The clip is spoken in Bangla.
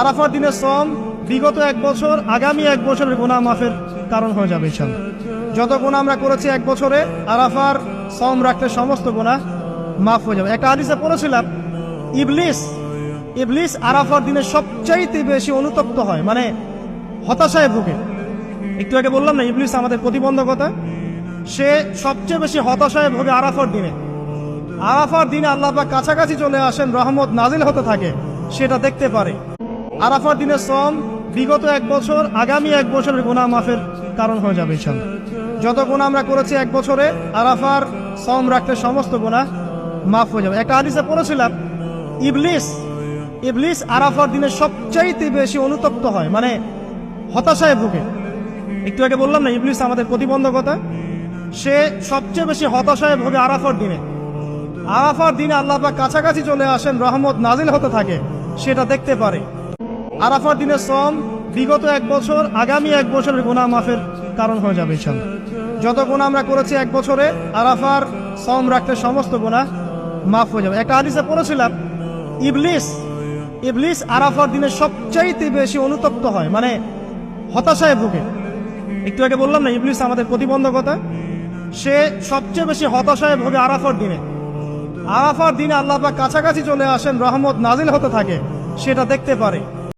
আরাফার দিনের শ্রম বিগত 1 বছর আগামী 1 বছরের গুনাহ মাফের কারণ হয়ে যাবে ইনশাআল্লাহ। যত গুনাহ আমরা করেছি 1 বছরে আরাফার শ্রম রাখলে সমস্ত গুনাহ মাফ হয়ে যাবে। একটা হাদিসে পড়েছিলাম ইবলিস আরাফার দিনে সবচাইতে বেশি অনুতপ্ত হয়, মানে হতাশায় ভোগে। একটু আগে বললাম না, ইবলিস আমাদের প্রতিবন্ধকতা, সে সবচেয়ে বেশি হতাশায় ভোগে আরাফার দিনে। আরাফার দিনে আল্লাহ পাক কাছাকাছি চলে আসেন, রহমত নাজিল হতে থাকে, সেটা দেখতে পারে। আরাফার দিনের শ্রম বিগত 1 বছর আগামী 1 বছরের গুনাহ মাফের কারণ হয়ে যাবে ইনশাআল্লাহ। যত গুনাহ আমরা করেছি 1 বছরে আরাফার শ্রম রাখলে সমস্ত গুনাহ মাফ হয়ে যাবে। একটা হাদিসে পড়েছিলাম ইবলিস আরাফার দিনে সবচাইতে বেশি অনুতপ্ত হয়, মানে হতাশায় ভোগে। একটু আগে বললাম না, ইবলিস আমাদের প্রতিবন্ধকতা, সে সবচেয়ে বেশি হতাশায় ভোগে আরাফার দিনে। আরাফার দিনে আল্লাহ পাক কাছাকাছি চলে আসেন, রহমত নাজিল হতে থাকে, সেটা দেখতে পারে। আরাফার দিনের শ্রম বিগত 1 বছর আগামী 1 বছরের গুনাহ মাফের কারণ হয়ে যাবে ইনশাআল্লাহ। যত গুনাহ আমরা করেছি 1 বছরে আরাফার শ্রম রাখলে সমস্ত গুনাহ মাফ হয়ে যাবে। একটা হাদিসে পড়েছিলাম ইবলিস আরাফার দিনে সবচাইতে বেশি অনুতপ্ত হয়, মানে হতাশায় ভোগে। একটু আগে বললাম না, ইবলিস আমাদের প্রতিবন্ধকতা, সে সবচেয়ে বেশি হতাশায় ভোগে আরাফার দিনে। আরাফার দিনে আল্লাহ পাক কাছাকাছি চলে আসেন, রহমত নাজিল হতে থাকে, সেটা দেখতে পারে।